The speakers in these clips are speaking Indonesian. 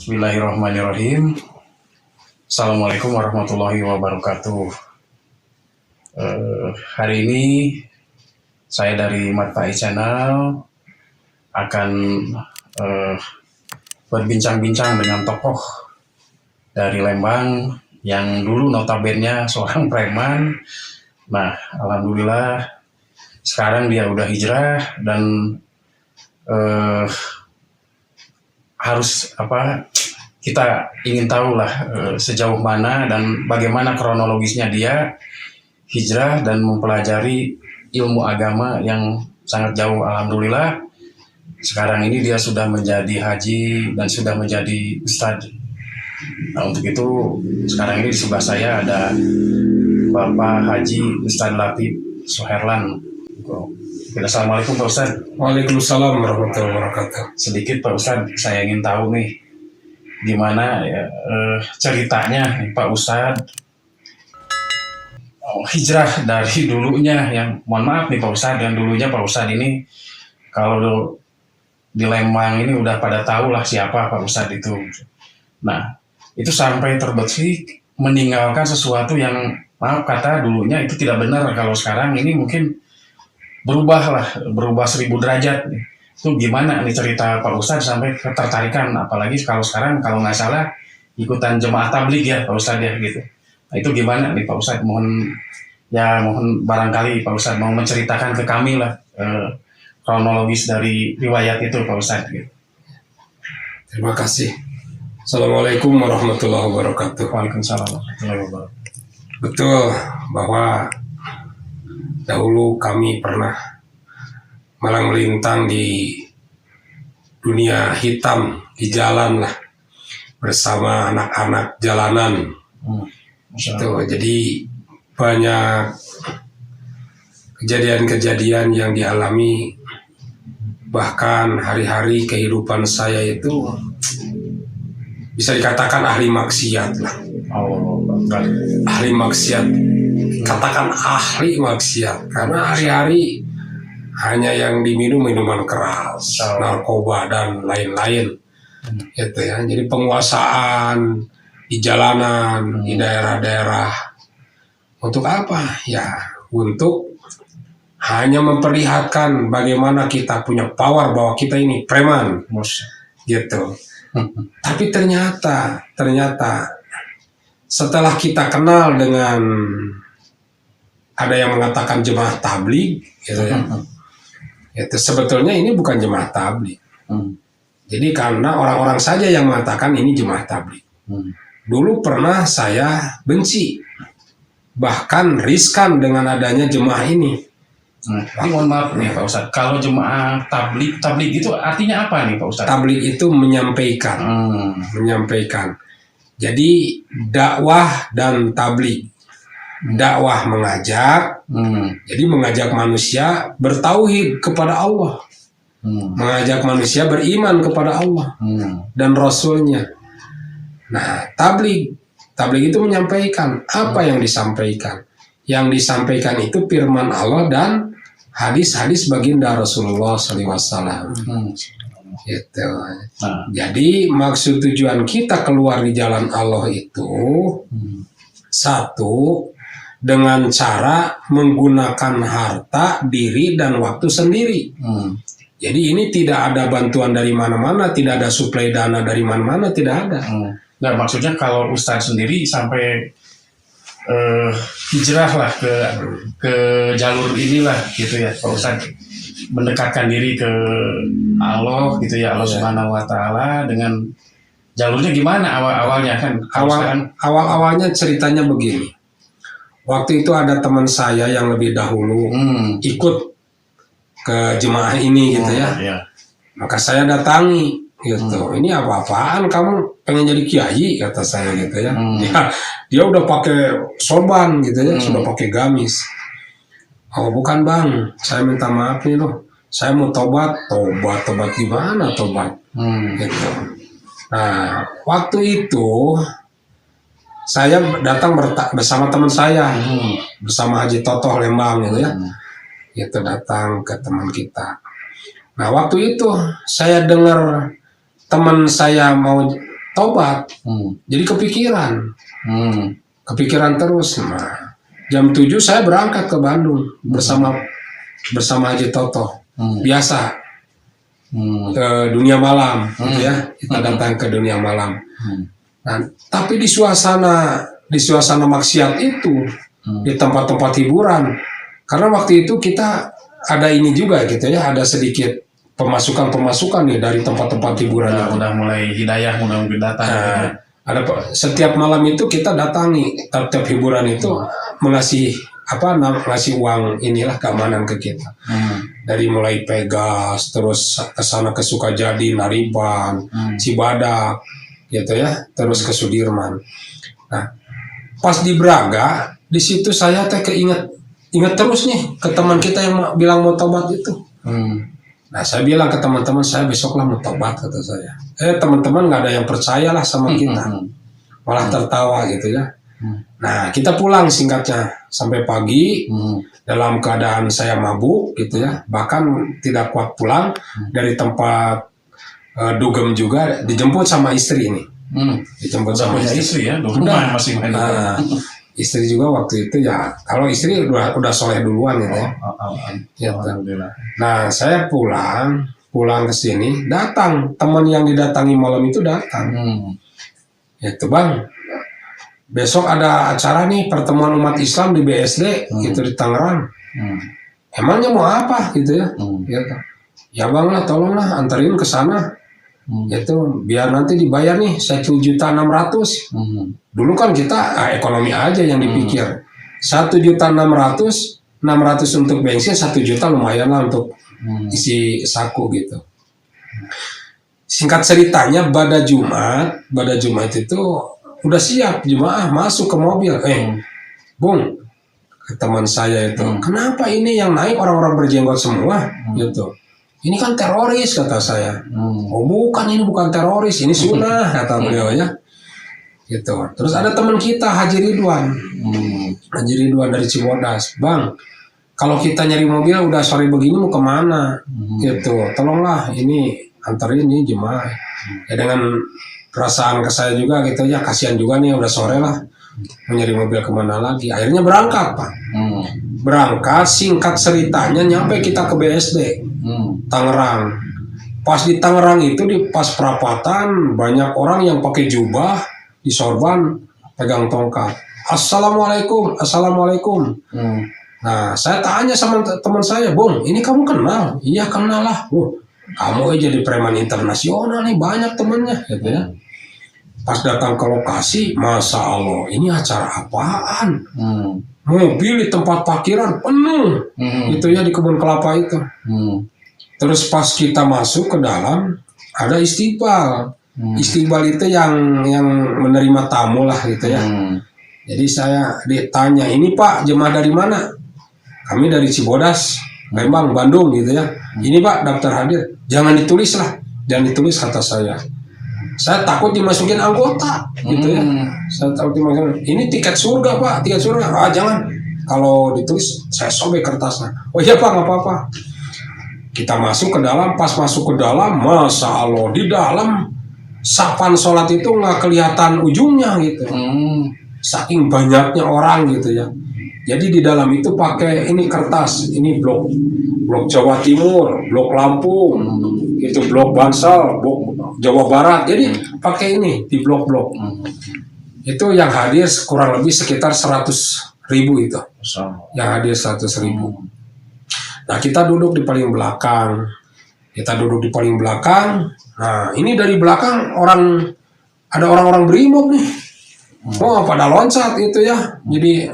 Bismillahirrahmanirrahim. Assalamualaikum warahmatullahi wabarakatuh. Hari ini saya dari Marfai Channel akan berbincang-bincang dengan tokoh dari Lembang yang dulu notabene seorang preman. Nah, alhamdulillah sekarang dia udah hijrah dan kita ingin tahu lah sejauh mana dan bagaimana kronologisnya dia hijrah dan mempelajari ilmu agama yang sangat jauh. Alhamdulillah sekarang ini dia sudah menjadi haji dan sudah menjadi ustadz. Nah, untuk itu sekarang ini di sebelah saya ada Bapak Haji Ustadz Latif Soherlan. Assalamualaikum Pak Ustadz. Waalaikumsalam warahmatullahi wabarakatuh. Sedikit Pak Ustadz, saya ingin tahu nih gimana ya, ceritanya nih, Pak Ustadz hijrah dari dulunya yang, mohon maaf nih Pak Ustadz, yang dulunya Pak Ustadz ini kalau di Lembang ini udah pada tahu lah siapa Pak Ustadz itu. Nah, itu sampai terbesit meninggalkan sesuatu yang maaf kata dulunya itu tidak benar. Kalau sekarang ini mungkin berubah 1000 derajat. Itu gimana nih cerita Pak Ustadz sampai ketertarikan, apalagi kalau sekarang kalau nggak salah ikutan jemaah tabligh ya Pak Ustadz ya gitu. Nah, itu gimana nih Pak Ustadz, mohon barangkali Pak Ustadz mau menceritakan ke kami lah kronologis dari riwayat itu Pak Ustadz gitu. Terima kasih. Assalamualaikum warahmatullahi wabarakatuh. Waalaikumsalam warahmatullahi wabarakatuh. Betul bahwa dahulu kami pernah malang melintang di dunia hitam, di jalan lah, bersama anak-anak jalanan. Jadi banyak kejadian-kejadian yang dialami, bahkan hari-hari kehidupan saya itu bisa dikatakan ahli maksiat lah. Ahli maksiat, katakan ahli maksiat, karena hari-hari hanya yang diminum minuman keras, narkoba dan lain-lain, gitu ya. Jadi penguasaan di jalanan, di daerah-daerah, untuk apa? Ya, untuk hanya memperlihatkan bagaimana kita punya power, bahwa kita ini preman, gitu. Tapi ternyata setelah kita kenal dengan, ada yang mengatakan jemaah tabligh, gitu ya. Itu sebetulnya ini bukan jemaah tabligh. Jadi karena orang-orang saja yang mengatakan ini jemaah tabligh. Dulu pernah saya benci, bahkan riskan dengan adanya jemaah ini. Ini mohon maaf nih Pak Ustadz, kalau jemaah tabligh itu artinya apa nih Pak Ustadz? Tabligh itu menyampaikan, menyampaikan. Jadi dakwah dan tabligh. Dakwah mengajak, jadi mengajak manusia bertauhid kepada Allah, mengajak manusia beriman kepada Allah dan Rasulnya. Nah, tabligh itu menyampaikan apa yang disampaikan. Yang disampaikan itu firman Allah dan hadis-hadis baginda Rasulullah SAW. Gitu. Jadi maksud tujuan kita keluar di jalan Allah itu satu, dengan cara menggunakan harta, diri, dan waktu sendiri. Jadi ini tidak ada bantuan dari mana-mana, tidak ada suplai dana dari mana-mana, tidak ada. Nah, maksudnya kalau Ustadz sendiri sampai hijrah lah ke jalur inilah gitu ya Pak Ustadz, mendekatkan diri ke Allah gitu ya, Allah Subhanahu wa Ta'ala, dengan jalurnya gimana awalnya kan? Awalnya ceritanya begini. Waktu itu ada teman saya yang lebih dahulu ikut ke jemaah ini gitu ya. Maka saya datangi gitu. Ini apa-apaan kamu pengen jadi kiai, kata saya gitu ya. Dia udah pakai sorban gitu ya, sudah pakai gamis. Oh bukan bang, saya minta maaf nih loh. Saya mau tobat gimana tobat? Gitu. Nah waktu itu saya datang bersama teman saya, bersama Haji Totoh Lembang gitu ya. Itu datang ke teman kita. Nah waktu itu saya dengar teman saya mau tobat. Jadi kepikiran terus. Nah, jam 7 saya berangkat ke Bandung bersama Haji Toto. Biasa ke dunia malam, gitu ya. Kita datang ke dunia malam. Nah, tapi di suasana maksiat itu, di tempat-tempat hiburan, karena waktu itu kita ada ini juga gitu ya, ada sedikit pemasukan nih dari tempat-tempat hiburan. Udah mulai hidayah, mudah datang. Nah, ada setiap malam itu kita datangi tiap hiburan itu ngasih uang inilah keamanan ke kita. Dari mulai Pegas terus ke sana ke Sukajadi, Nariban, Cibadak gitu ya, terus ke Sudirman. Nah, pas di Braga di situ saya ingat terus nih ke teman kita yang bilang mau tobat itu. Nah, saya bilang ke teman-teman saya besoklah mau tobat, kata saya. Teman-teman nggak ada yang percaya lah sama kita, malah tertawa gitu ya. Nah, kita pulang singkatnya sampai pagi dalam keadaan saya mabuk gitu ya, bahkan tidak kuat pulang dari tempat dugem juga, dijemput sama istri ini. Dijemput sama istri ya, rumah masih main. Istri juga waktu itu ya, kalau istri udah soleh duluan gitu ya. Nah, saya pulang ke sini, datang teman yang didatangi malam itu datang. Itu Bang, besok ada acara nih pertemuan umat Islam di BSD gitu di Tangerang. Emangnya mau apa gitu ya? Gitu. Ya Bang lah, tolonglah anterin ke sana. Itu biar nanti dibayar nih 1.600.000. Dulu kan kita ekonomi aja yang dipikir. 1.600.000 untuk bensin, 1 juta lumayan lah untuk isi saku gitu. Singkat ceritanya pada Jumat itu udah siap jemaah masuk ke mobil. Bung, ke teman saya itu, kenapa ini yang naik orang-orang berjenggot semua gitu? Ini kan teroris, kata saya. Oh bukan, ini bukan teroris, ini sunnah, kata beliau ya. Gitu. Terus ada teman kita Haji Ridwan. Haji Ridwan dari Cibodas. Bang, kalau kita nyari mobil udah sore begini mau kemana? Gitu. Tolonglah ini anterin nih jemaah. Ya dengan perasaan ke saya juga gitu ya, kasihan juga nih udah sore lah. Mau nyari mobil kemana lagi? Akhirnya berangkat Pak. Berangkat, singkat ceritanya nyampe kita ke BSD. Tangerang. Pas di Tangerang itu di pas perapatan banyak orang yang pakai jubah, di sorban, pegang tongkat. Assalamualaikum. Nah, saya tanya sama teman saya, Bung, ini kamu kenal? Iya kenal lah. Kamu jadi preman internasional nih, banyak temennya, gitu ya. Pas datang ke lokasi, Masya Allah, ini acara apaan? Mobil di tempat parkiran penuh, itu ya di kebun kelapa itu. Terus pas kita masuk ke dalam, ada istiqbal. Istiqbal itu yang menerima tamu lah gitu ya. Jadi saya ditanya, ini Pak jemaah dari mana? Kami dari Cibodas, Lembang, Bandung gitu ya. Ini Pak daftar hadir. Jangan ditulis lah, jangan ditulis kata saya. Saya takut dimasukin anggota gitu ya. Saya takut dimasukin. Ini tiket surga Pak, tiket surga. Jangan. Kalau ditulis saya sobek kertasnya. Oh iya Pak, nggak apa-apa. Kita masuk ke dalam, pas masuk ke dalam, Masya Allah, di dalam sapan sholat itu nggak kelihatan ujungnya gitu. Saking banyaknya orang gitu ya. Jadi di dalam itu pakai ini kertas, ini blok Jawa Timur, blok Lampung, itu blok Bansal, blok Jawa Barat. Jadi pakai ini di blok-blok. Itu yang hadir kurang lebih sekitar 100.000 itu. Yang hadir 100.000. Nah, kita duduk di paling belakang. Nah, ini dari belakang ada orang-orang brimob nih. Pada loncat itu ya. Jadi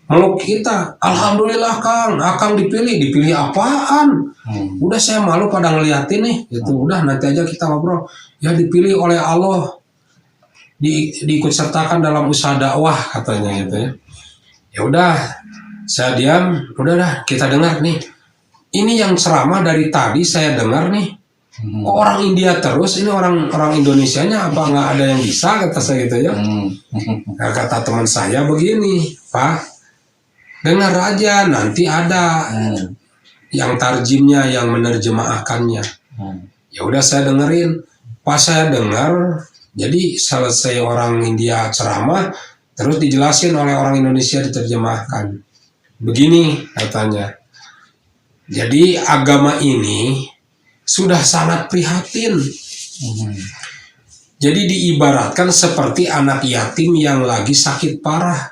meluk kita. Alhamdulillah Kang dipilih apaan? Udah saya malu pada ngeliatin nih. Gitu. Udah nanti aja kita ngobrol. Ya dipilih oleh Allah. Diikut sertakan dalam usaha dakwah katanya gitu ya. Ya udah. Saya diam, udah dah kita dengar nih. Ini yang ceramah dari tadi saya dengar nih. Kok orang India terus, ini orang Indonesianya apa nggak ada yang bisa, kata saya gitu ya. Nah, kata teman saya begini, Pak, dengar aja nanti ada yang tarjimnya, yang menerjemahkannya. Ya udah saya dengerin. Pas saya dengar, jadi selesai orang India ceramah, terus dijelasin oleh orang Indonesia diterjemahkan. Begini katanya. Jadi agama ini sudah sangat prihatin. Jadi diibaratkan seperti anak yatim yang lagi sakit parah.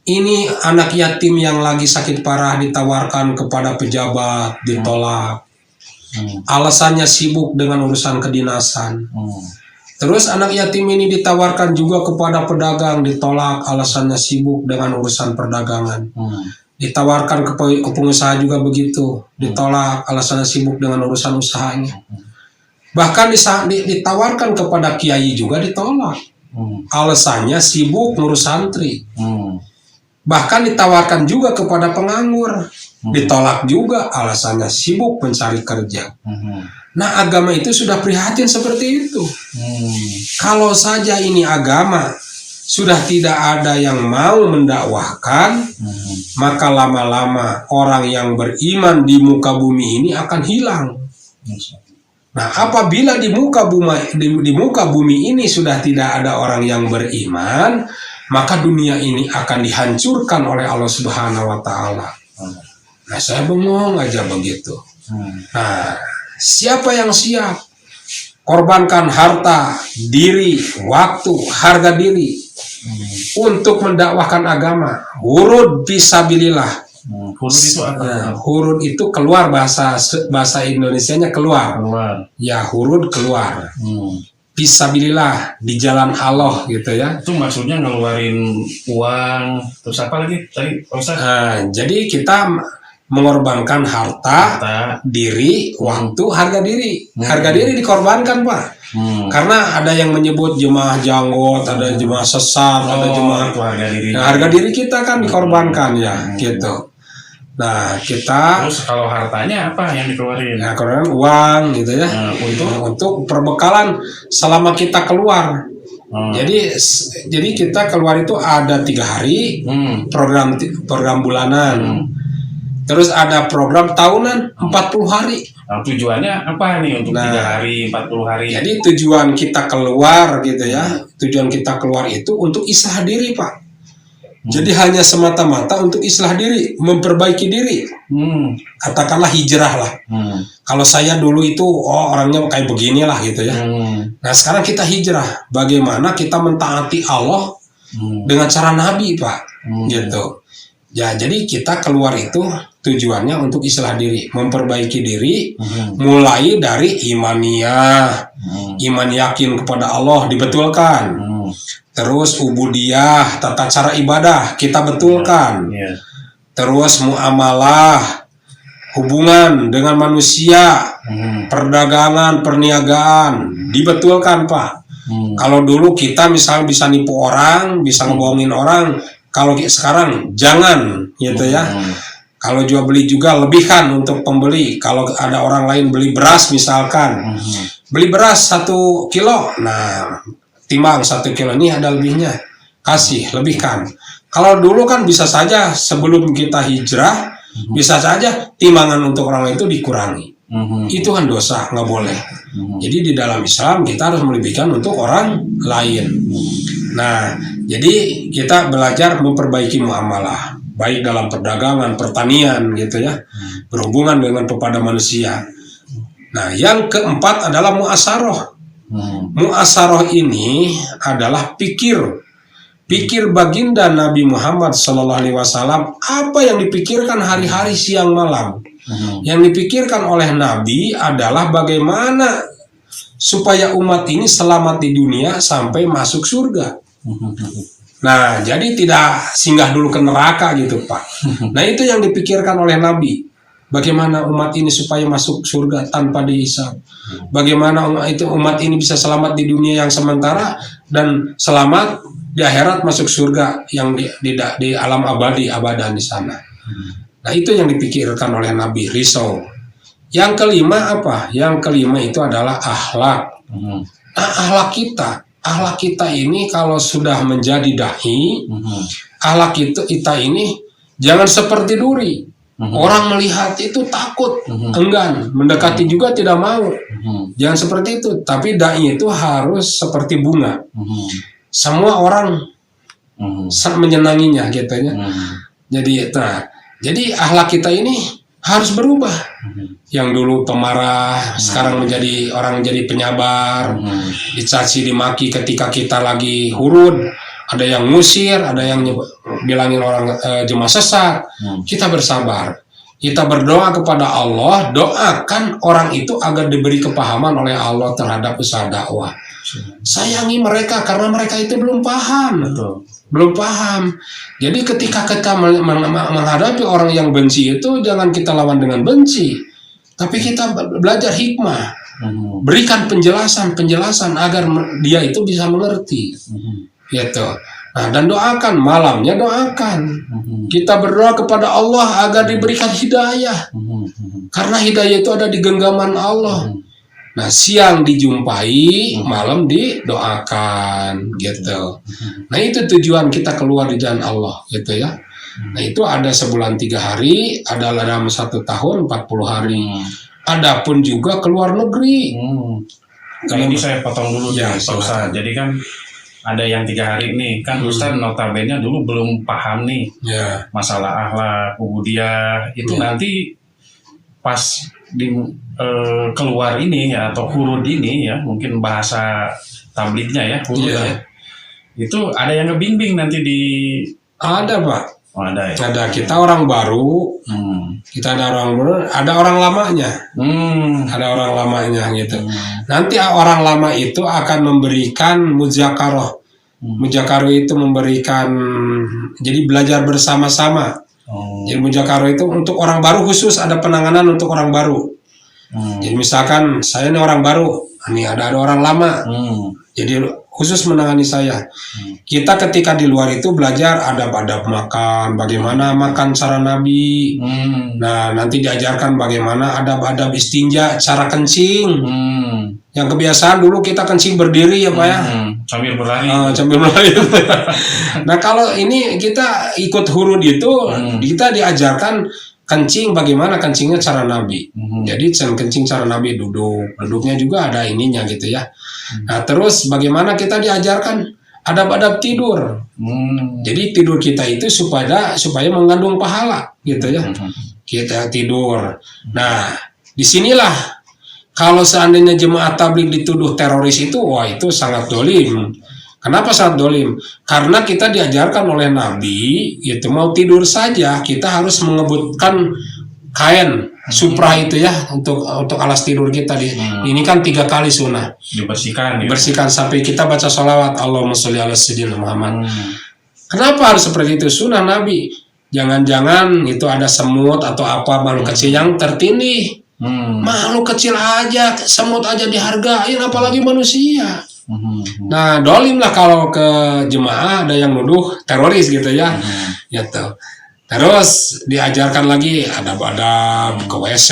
Ini anak yatim yang lagi sakit parah ditawarkan kepada pejabat, ditolak. Alasannya sibuk dengan urusan kedinasan. Terus anak yatim ini ditawarkan juga kepada pedagang, ditolak, alasannya sibuk dengan urusan perdagangan. Ditawarkan ke pengusaha juga begitu, ditolak, alasannya sibuk dengan urusan usahanya. Bahkan ditawarkan kepada kiai juga ditolak, alasannya sibuk ngurus santri. Bahkan ditawarkan juga kepada penganggur, ditolak juga, alasannya sibuk mencari kerja. Nah, agama itu sudah prihatin seperti itu. Kalau saja ini agama sudah tidak ada yang mau mendakwahkan, maka lama-lama orang yang beriman di muka bumi ini akan hilang. Nah, apabila di muka bumi ini sudah tidak ada orang yang beriman, maka dunia ini akan dihancurkan oleh Allah Subhanahu wa Ta'ala. Nah, saya bengong aja begitu. Nah, siapa yang siap korbankan harta, diri, waktu, harga diri untuk mendakwahkan agama? Hurud fisabilillah. Hurud itu apa? Hurud itu keluar, bahasa Indonesianya keluar. Ya, hurud keluar. Fisabilillah, di jalan Allah gitu ya. Itu maksudnya ngeluarin uang, terus apa lagi tadi Pak Ustaz? Jadi kita mengorbankan harta, diri, waktu, harga diri. Harga diri dikorbankan, Pak. Karena ada yang menyebut jemaah janggot, ada jemaah sesat, ada jemaah. Harga diri kita kan dikorbankan ya, gitu. Nah, kita terus kalau hartanya apa yang dikeluarin? Nah, keluarin uang gitu ya. Untuk perbekalan selama kita keluar. Jadi kita keluar itu ada 3 hari program bulanan. Terus ada program tahunan 40 hari. Nah, tujuannya apa nih untuk 3 hari, 40 hari? Jadi tujuan kita keluar gitu ya. Tujuan kita keluar itu untuk islah diri, Pak. Jadi hanya semata-mata untuk islah diri, memperbaiki diri. Katakanlah hijrah lah. Kalau saya dulu itu orangnya kayak beginilah gitu ya. Nah, sekarang kita hijrah. Bagaimana kita mentaati Allah dengan cara Nabi, Pak. Gitu. Ya, jadi kita keluar itu tujuannya untuk islah diri, memperbaiki diri, mulai dari imaniyah, iman yakin kepada Allah dibetulkan. Terus ubudiyah, tata cara ibadah kita betulkan. Terus muamalah, hubungan dengan manusia, perdagangan, perniagaan dibetulkan, Pak. Kalau dulu kita misalnya bisa nipu orang, bisa ngebohongin orang, kalau sekarang jangan gitu ya. Kalau jual beli juga lebihkan untuk pembeli. Kalau ada orang lain beli beras misalkan, beli beras 1 kilo, nah timbang 1 kilo ini ada lebihnya, kasih lebihkan. Kalau dulu kan bisa saja sebelum kita hijrah, bisa saja timbangan untuk orang lain itu dikurangi. Itu kan dosa, nggak boleh. Jadi di dalam Islam kita harus melebihkan untuk orang lain. Nah, jadi kita belajar memperbaiki muamalah, baik dalam perdagangan, pertanian gitu ya, berhubungan dengan kepada manusia. Nah, yang keempat adalah mu'asyaroh. Mu'asyaroh ini adalah pikir baginda Nabi Muhammad SAW, apa yang dipikirkan hari-hari siang malam. Yang dipikirkan oleh Nabi adalah bagaimana supaya umat ini selamat di dunia sampai masuk surga. Nah, jadi tidak singgah dulu ke neraka gitu, Pak. Nah, itu yang dipikirkan oleh Nabi. Bagaimana umat ini supaya masuk surga tanpa dihisab. Bagaimana umat ini bisa selamat di dunia yang sementara dan selamat di akhirat masuk surga yang di alam abadi abadan di sana. Nah, itu yang dipikirkan oleh Nabi, risau. Yang kelima apa? Yang kelima itu adalah akhlak. Nah, akhlak kita ini kalau sudah menjadi dai, akhlak kita ini jangan seperti duri. Orang melihat itu takut, enggan, mendekati juga tidak mau. Jangan seperti itu. Tapi dai itu harus seperti bunga. Semua orang menyenanginya, gitu ya. Jadi akhlak kita ini harus berubah. Yang dulu pemarah, sekarang menjadi penyabar, dicaci dimaki ketika kita lagi hurud. Ada yang ngusir, ada yang bilangin orang jemaah sesat. Kita bersabar. Kita berdoa kepada Allah, doakan orang itu agar diberi kepahaman oleh Allah terhadap usaha dakwah. Sayangi mereka karena mereka itu belum paham. Belum paham. Jadi ketika kita menghadapi orang yang benci itu, jangan kita lawan dengan benci. Tapi kita belajar hikmah. Berikan penjelasan agar dia itu bisa mengerti. Gitu. Nah, dan doakan, malamnya doakan. Kita berdoa kepada Allah agar diberikan hidayah. Karena hidayah itu ada di genggaman Allah. Nah, siang dijumpai, malam didoakan, gitu. Nah, itu tujuan kita keluar di jalan Allah, gitu ya. Nah, itu ada sebulan 3 hari, ada dalam 1 tahun 40 hari. Adapun juga keluar negeri. Nah, ini saya potong dulu ya, Pak Ustaz. Jadi kan ada yang 3 hari nih, kan Ustaz notabene dulu belum paham nih masalah akhlak, ubudiyah itu nanti pas di keluar ini ya, atau hurud ini ya, mungkin bahasa tablignya ya, hurud ya. Itu ada yang ngebimbing nanti di... Ada, Pak. Oh, ada ya? Ada, kita orang baru, kita ada orang baru, ada orang lamanya. Ada orang lamanya gitu. Nanti orang lama itu akan memberikan muzakaroh. Muzakaroh itu memberikan, jadi belajar bersama-sama. Jadi muzakaroh itu untuk orang baru, khusus ada penanganan untuk orang baru. Jadi misalkan saya ini orang baru, ini ada orang lama. Jadi khusus menangani saya. Kita ketika di luar itu belajar adab-adab makan, bagaimana makan cara Nabi. Nah, nanti diajarkan bagaimana adab-adab istinja, cara kencing. Yang kebiasaan dulu kita kencing berdiri ya Pak ya. Sambil berlari. Sambil berlari. Nah, kalau ini kita ikut hurud itu, kita diajarkan kencing, bagaimana kencingnya cara Nabi. Jadi kencing cara Nabi duduknya juga ada ininya gitu ya. Nah, terus bagaimana kita diajarkan adab-adab tidur. Jadi tidur kita itu supaya mengandung pahala gitu ya. Kita tidur. Nah, disinilah kalau seandainya jemaah tabligh dituduh teroris itu, wah itu sangat dolim. Kenapa sangat dolim? Karena kita diajarkan oleh Nabi, itu mau tidur saja kita harus mengebutkan kain supra itu ya untuk alas tidur kita. Ini kan 3 kali sunnah. Dibersihkan sampai kita baca sholawat Allahumma sholli ala sayyidina Muhammad. Kenapa harus seperti itu? Sunnah Nabi. Jangan-jangan itu ada semut atau apa makhluk kecil yang tertindih. Makhluk kecil aja, semut aja dihargain, apalagi manusia. Nah, dolim lah kalau ke jemaah ada yang nuduh teroris gitu ya. Gitu. Terus diajarkan lagi adab-adab ke WC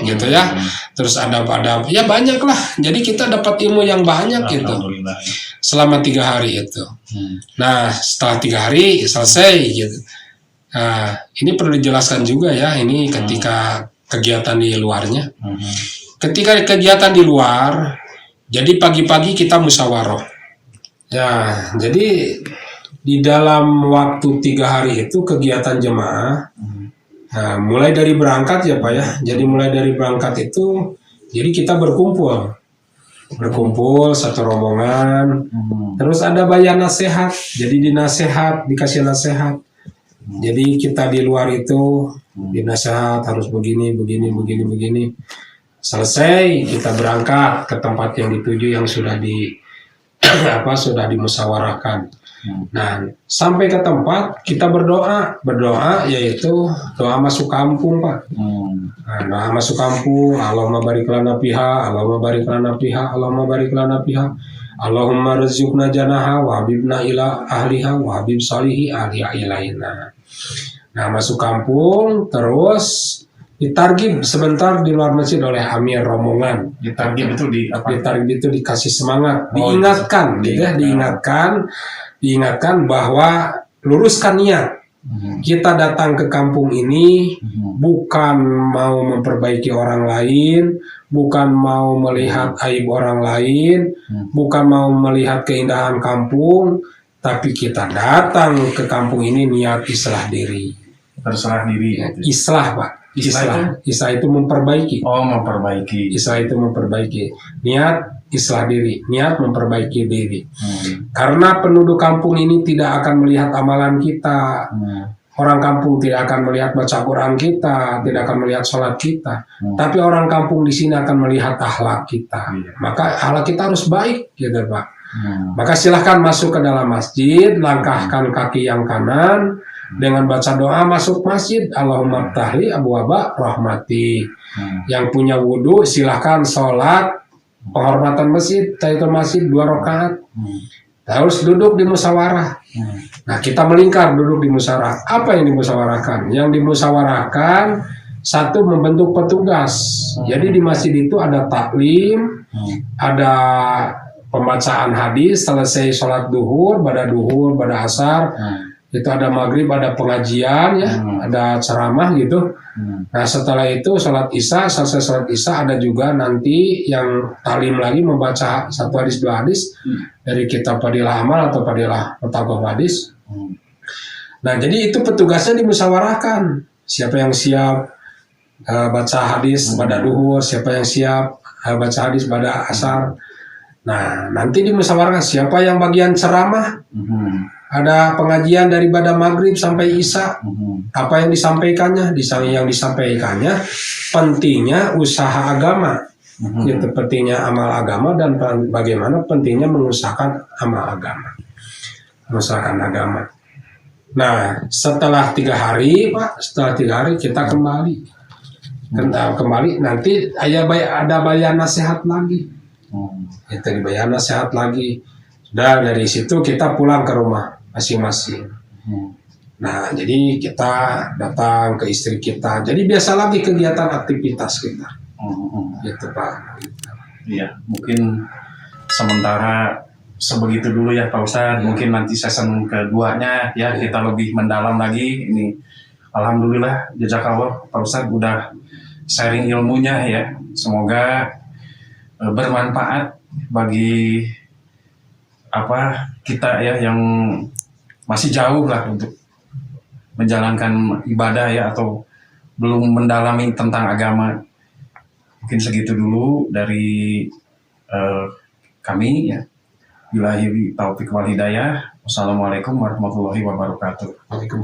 gitu ya. Terus adab-adab ya banyak lah. Jadi kita dapat ilmu yang banyak gitu. Selama 3 hari itu. Nah, setelah 3 hari selesai gitu. Nah, ini perlu dijelaskan juga ya. Ini ketika kegiatan di luarnya. Ketika kegiatan di luar, jadi pagi-pagi kita musyawarah. Ya, jadi di dalam waktu 3 hari itu kegiatan jemaah, nah, mulai dari berangkat ya Pak ya. Jadi mulai dari berangkat itu, jadi kita berkumpul satu rombongan. Terus ada bayan nasihat. Jadi dikasih nasihat. Jadi kita di luar itu dinasehat harus begini. Selesai kita berangkat ke tempat yang dituju yang sudah sudah dimusyawarahkan. Nah, sampai ke tempat kita berdoa yaitu doa masuk kampung Pak. Nah, doa masuk kampung, Allahumma barik lana fiha, Allahumma barik lana fiha, Allahumma barik lana fiha, Allahumma rizqna janaha wa habibna ila ahliha wa habib salihi ahliha ilaina. Nah, masuk kampung terus ditargib sebentar di luar masjid oleh amir rombongan. Ditargib itu di apa? Ditargib itu dikasih semangat, diingatkan bahwa luruskan niat. Kita datang ke kampung ini bukan mau memperbaiki orang lain, bukan mau melihat aib orang lain, bukan mau melihat keindahan kampung, tapi kita datang ke kampung ini niat islah diri. Terserah diri. Islah, Pak. Islah itu memperbaiki. Oh, memperbaiki. Islah itu memperbaiki. Niat islah diri, niat memperbaiki diri. Karena penduduk kampung ini tidak akan melihat amalan kita. Orang kampung tidak akan melihat baca Quran kita, tidak akan melihat sholat kita. Tapi orang kampung di sini akan melihat akhlak kita. Maka akhlak kita harus baik, gitu Pak. Maka silahkan masuk ke dalam masjid, langkahkan kaki yang kanan, dengan baca doa masuk masjid. Allahumma ftahli abwaaba rahmati. Yang punya wudhu silahkan sholat penghormatan masjid, tahiyatul masjid 2 rakaat. Harus duduk di musyawarah. Nah, kita melingkar duduk di musyawarah. Apa yang dimusyawarahkan? Yang dimusyawarahkan, satu, membentuk petugas. Jadi di masjid itu ada taklim, ada pembacaan hadis, selesai sholat duhur, pada asar, itu ada maghrib, ada pengajian, ya, ada ceramah gitu. Nah, setelah itu sholat isya, selesai sholat isya ada juga nanti yang taklim lagi membaca 1 hadis 2 hadis dari kitab Fadilah Amal atau Fadilah Mutaqoh Hadis. Nah, jadi itu petugasnya dimusyawarahkan. Siapa yang siap baca hadis pada duhur, siapa yang siap baca hadis pada asar. Nah, nanti dimusyawarahkan siapa yang bagian ceramah. Ada pengajian dari pada maghrib sampai isya. Apa yang disampaikannya? Yang disampaikannya pentingnya usaha agama, itu pentingnya amal agama dan bagaimana pentingnya mengusahakan amal agama, mengusahakan agama. Nah, setelah 3 hari, Pak, kita kembali nanti ada bayan nasihat lagi. Itu dibayar nasihat lagi. Dan dari situ kita pulang ke rumah masing-masing. Nah, jadi kita datang ke istri kita. Jadi biasa lagi kegiatan aktivitas kita. Gitu Pak. Iya, mungkin sementara sebegitu dulu ya Pak Ustadz. Mungkin nanti season keduanya ya kita lebih mendalam lagi. Ini alhamdulillah jazakallah Pak Ustadz udah sharing ilmunya ya. Semoga bermanfaat bagi kita ya yang masih jauh lah untuk menjalankan ibadah ya atau belum mendalami tentang agama. Mungkin segitu dulu dari kami ya. Billahi taufiq wal hidayah. Wassalamualaikum warahmatullahi wabarakatuh. Waalaikumsalam.